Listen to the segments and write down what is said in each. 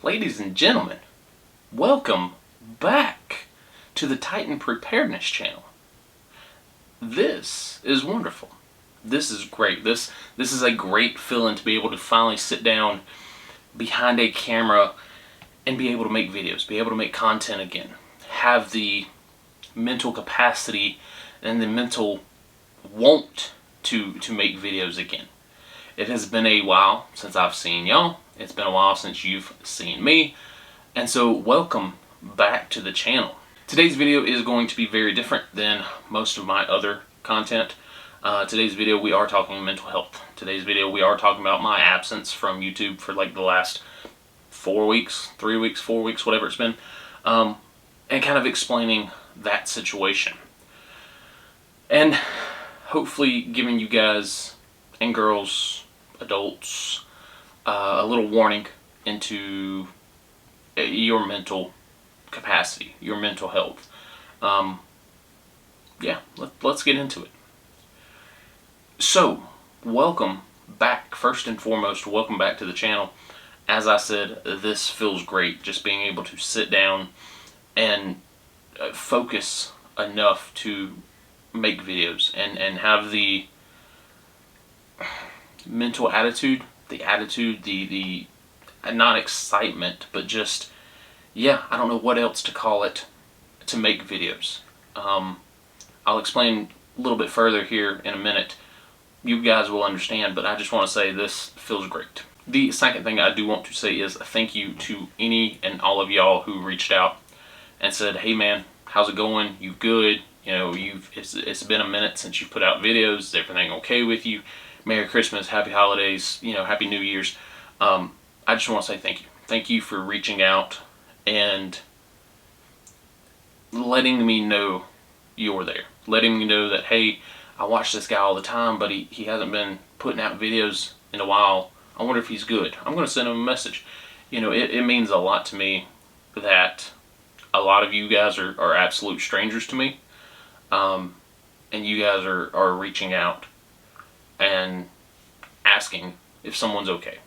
Ladies and gentlemen, welcome back to the Titan Preparedness channel. This is wonderful. This is great. This is a great feeling to be able to finally sit down behind a camera and be able to make videos, be able to make content again, have the mental capacity and the mental want to make videos again. It has been a while since I've seen y'all. It's been a while since you've seen me. And so welcome back to the channel. Today's video is going to be very different than most of my other content. Today's video we are talking mental health. Today's video we are talking about my absence from YouTube for like the last 4 weeks, 3 weeks, 4 weeks, whatever it's been. And kind of explaining that situation. And hopefully giving you guys and girls, adults, a little warning into your mental capacity, your mental health. Yeah, let's get into it. So, welcome back. First and foremost, welcome back to the channel. As I said, this feels great, just being able to sit down and focus enough to make videos and have the mental attitude, the not excitement, but just, yeah, I don't know what else to call it, to make videos. I'll explain a little bit further here in a minute. You guys will understand, but I just want to say this feels great. The second thing I do want to say is thank you to any and all of y'all who reached out and said, hey man, how's it going? You good? You know, it's been a minute since you've put out videos. Is everything okay with you? Merry Christmas, Happy Holidays, you know, Happy New Year's. I just want to say thank you. Thank you for reaching out and letting me know you're there. Letting me know that, hey, I watch this guy all the time, but he hasn't been putting out videos in a while. I wonder if he's good. I'm going to send him a message. You know, it means a lot to me that a lot of you guys are absolute strangers to me. And you guys are reaching out and asking if someone's okay.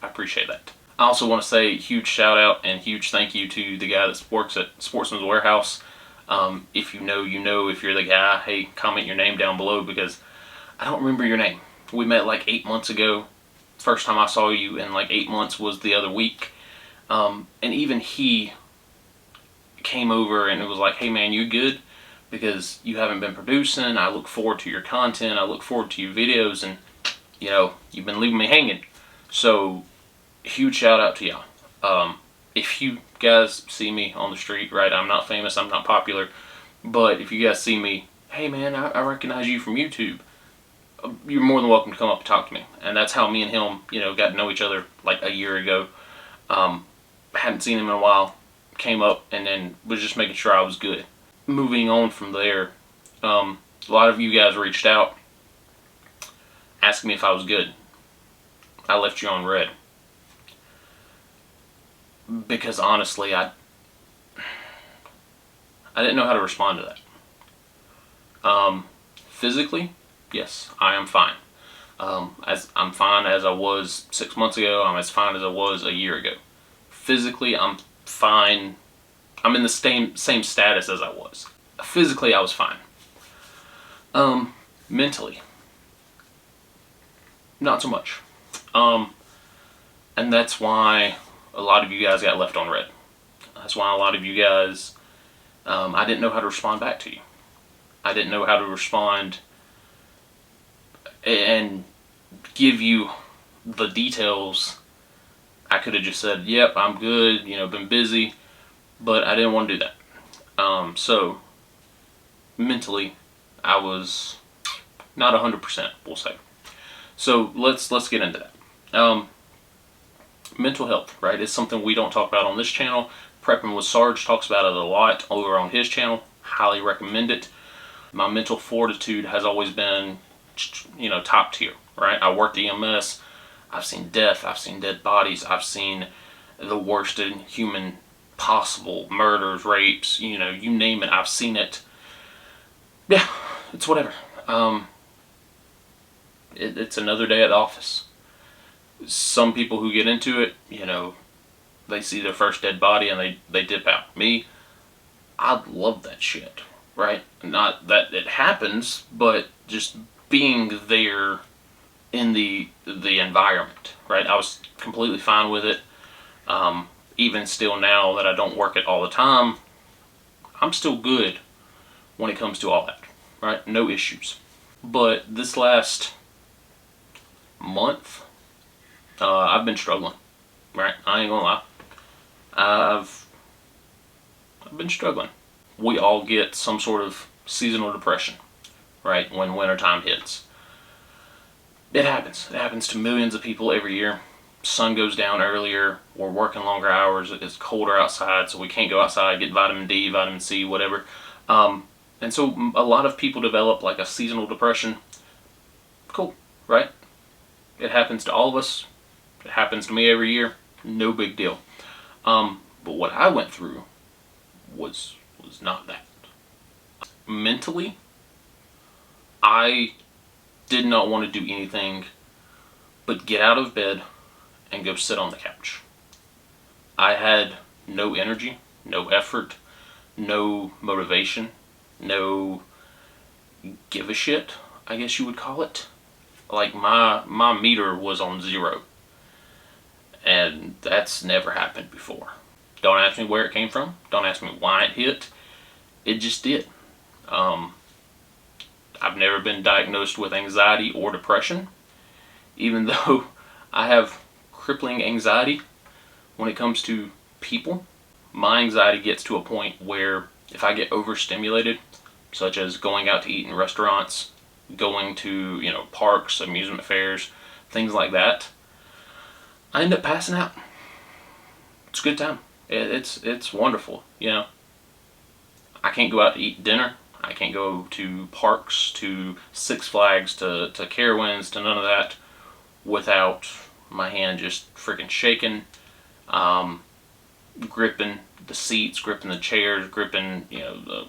I appreciate that. I also want to say a huge shout out and huge thank you to the guy that works at Sportsman's Warehouse. If you know, you know. If you're the guy, hey, comment your name down below because I don't remember your name. We met like 8 months ago. First time I saw you in like 8 months was the other week. And even he came over and it was like, hey man, you good? Because you haven't been producing. I look forward to your content. I look forward to your videos, and you know, you've been leaving me hanging. So huge shout out to y'all. If you guys see me on the street, right, I'm not famous, I'm not popular, but if you guys see me, hey man, I recognize you from YouTube, you're more than welcome to come up and talk to me. And that's how me and him, you know, got to know each other like a year ago. Hadn't seen him in a while, came up and then was just making sure I was good. Moving on from there, a lot of you guys reached out asking me if I was good. I left you on red because honestly I didn't know how to respond to that. Physically, yes, I am fine. As I'm fine as I was 6 months ago. I'm as fine as I was a year ago. Physically, I'm fine. I'm in the same status as I was. Physically, I was fine. Mentally, not so much. And that's why a lot of you guys got left on red. That's why a lot of you guys, I didn't know how to respond back to you. I didn't know how to respond and give you the details. I could have just said, yep, I'm good, you know, been busy, but I didn't want to do that. So mentally, I was not 100%, we'll say. So let's get into that. Mental health, right, is something we don't talk about on this channel. Prepping with Sarge talks about it a lot over on his channel. Highly recommend it. My mental fortitude has always been, you know, top tier, right? I worked EMS. I've seen death. I've seen dead bodies. I've seen the worst in human possible, murders, rapes, you know, you name it, I've seen it. Yeah, it's whatever. It's another day at the office. Some people who get into it, you know, they see their first dead body and they dip out. Me, I love that shit, right? Not that it happens, but just being there in the environment, right? I was completely fine with it. Even still now that I don't work it all the time, I'm still good when it comes to all that, right? No issues. But this last month, I've been struggling, right? I ain't gonna lie. I've been struggling. We all get some sort of seasonal depression, right? When wintertime hits. It happens. It happens to millions of people every year. Sun goes down earlier. We're working longer hours. It's colder outside, so we can't go outside, get vitamin D, vitamin C, whatever. And so a lot of people develop like a seasonal depression. Cool, right? It happens to all of us. It happens to me every year. No big deal. But what I went through was not that. Mentally, I did not want to do anything but get out of bed and go sit on the couch. I had no energy, no effort, no motivation, no give a shit, I guess you would call it. Like my meter was on 0. And that's never happened before. Don't ask me where it came from. Don't ask me why it hit. It just did. I've never been diagnosed with anxiety or depression, even though I have crippling anxiety when it comes to people. My anxiety gets to a point where if I get overstimulated, such as going out to eat in restaurants, going to, parks, amusement fairs, things like that, I end up passing out. It's a good time. It's wonderful, I can't go out to eat dinner. I can't go to parks, to Six Flags, to Carowinds, to none of that without my hand just freaking shaking, gripping the seats, gripping the chairs, gripping,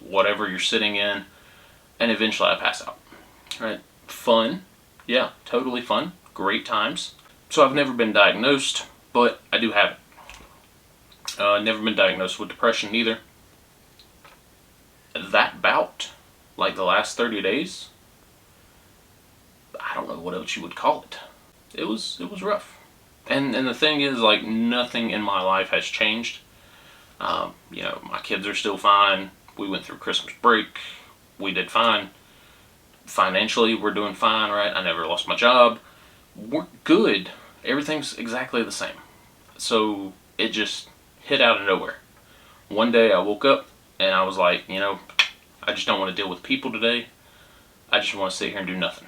whatever you're sitting in, and eventually I pass out. Right? Fun. Yeah, totally fun. Great times. So I've never been diagnosed, but I do have it. Never been diagnosed with depression either. That bout, like the last 30 days, I don't know what else you would call it. It was rough. And the thing is, like, nothing in my life has changed. My kids are still fine. We went through Christmas break. We did fine. Financially, we're doing fine, right? I never lost my job. We're good. Everything's exactly the same. So it just hit out of nowhere. One day I woke up and I was like, I just don't want to deal with people today. I just want to sit here and do nothing.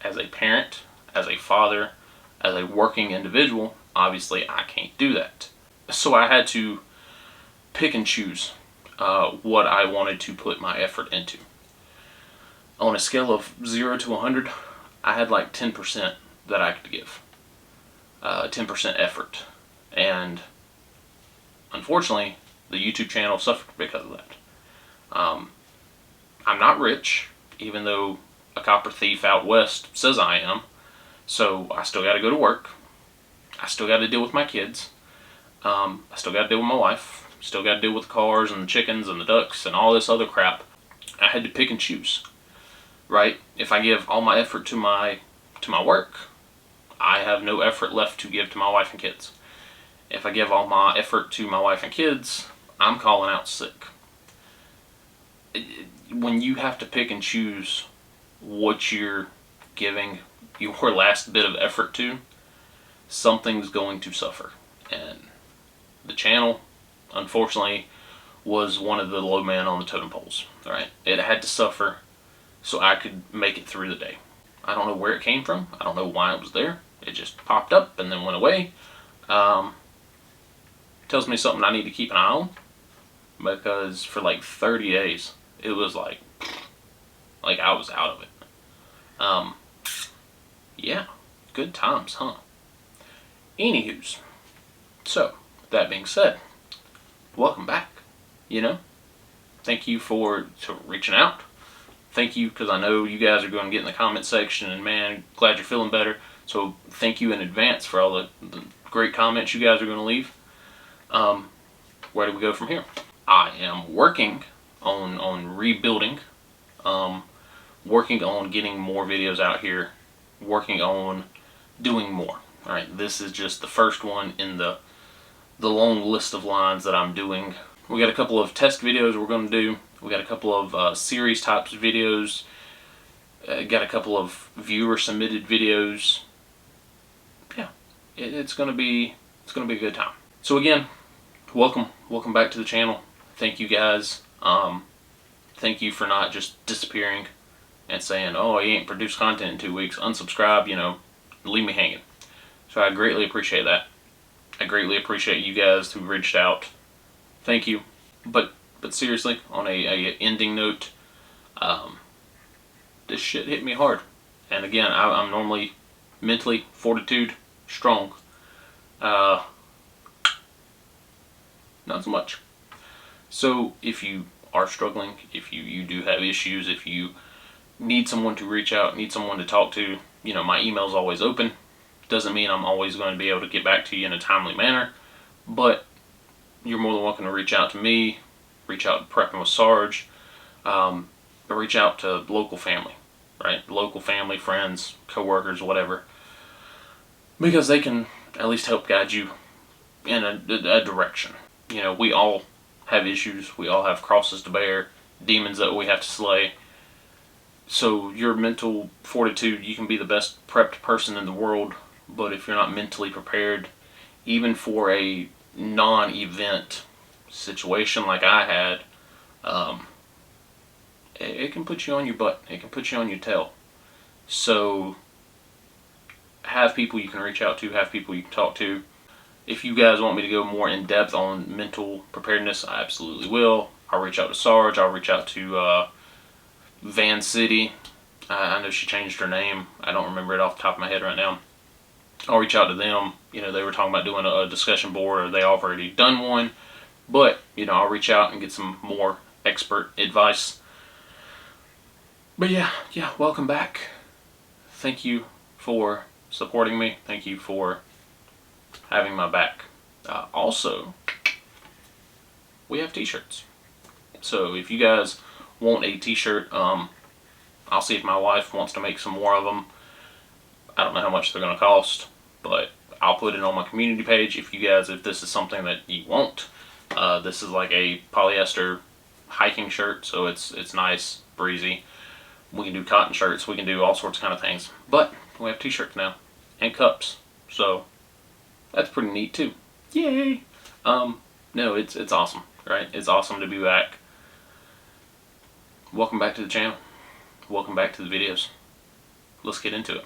As a parent, as a father, as a working individual, obviously I can't do that. So I had to pick and choose what I wanted to put my effort into. On a scale of 0 to 100, I had like 10% that I could give. 10% effort. And unfortunately, the YouTube channel suffered because of that. I'm not rich, even though a copper thief out west says I am. So I still got to go to work. I still got to deal with my kids. I still got to deal with my wife. Still got to deal with the cars and the chickens and the ducks and all this other crap. I had to pick and choose, right? If I give all my effort to my work, I have no effort left to give to my wife and kids. If I give all my effort to my wife and kids, I'm calling out sick. When you have to pick and choose what you're giving your last bit of effort to, something's going to suffer. And the channel, unfortunately, was one of the low man on the totem poles. Right? It had to suffer so I could make it through the day. I don't know where it came from. I don't know why it was there. It just popped up and then went away. Tells me something I need to keep an eye on, because for like 30 days it was like I was out of it. Yeah, good times, huh? Anywho's, so that being said, welcome back. Thank you for reaching out. Thank you, because I know you guys are going to get in the comment section, and man, glad you're feeling better. So thank you in advance for all the great comments you guys are going to leave. Where do we go from here? I am working on rebuilding, working on getting more videos out here, working on doing more. All right, this is just the first one in the long list of lines that I'm doing. We got a couple of test videos we're going to do. We got a couple of series types of videos. Got a couple of viewer submitted videos. Yeah, it's gonna be a good time. So again, welcome back to the channel. Thank you guys. Thank you for not just disappearing and saying, oh, he ain't produced content in 2 weeks, unsubscribe, leave me hanging. So I greatly appreciate that. I greatly appreciate you guys who reached out. Thank you. But seriously, on a ending note, this shit hit me hard. And again, I'm normally mentally fortitude strong. Not so much. So if you are struggling, if you do have issues, if you need someone to reach out, need someone to talk to, my email's always open. Doesn't mean I'm always going to be able to get back to you in a timely manner, but you're more than welcome to reach out to me, reach out to Prepping with Sarge, reach out to local family, right? Local family, friends, coworkers, whatever, because they can at least help guide you in a direction. We all have issues, we all have crosses to bear, demons that we have to slay. So your mental fortitude, you can be the best prepped person in the world, but if you're not mentally prepared, even for a non-event situation like I had, it can put you on your butt. It can put you on your tail. So have people you can reach out to, have people you can talk to. If you guys want me to go more in depth on mental preparedness, I absolutely will. I'll reach out to Sarge. I'll reach out to Van City. I know she changed her name. I don't remember it off the top of my head right now. I'll reach out to them. They were talking about doing a discussion board, or they already done one. But, I'll reach out and get some more expert advice. But yeah, welcome back. Thank you for supporting me. Thank you for having my back. Also, we have t-shirts. So if you guys want a t-shirt, I'll see if my wife wants to make some more of them. I don't know how much they're going to cost, but I'll put it on my community page. If this is something that you want, this is like a polyester hiking shirt, so it's nice, breezy. We can do cotton shirts, we can do all sorts of kind of things. But we have t-shirts now, and cups, so that's pretty neat too. Yay! No, it's awesome, right? It's awesome to be back. Welcome back to the channel. Welcome back to the videos. Let's get into it.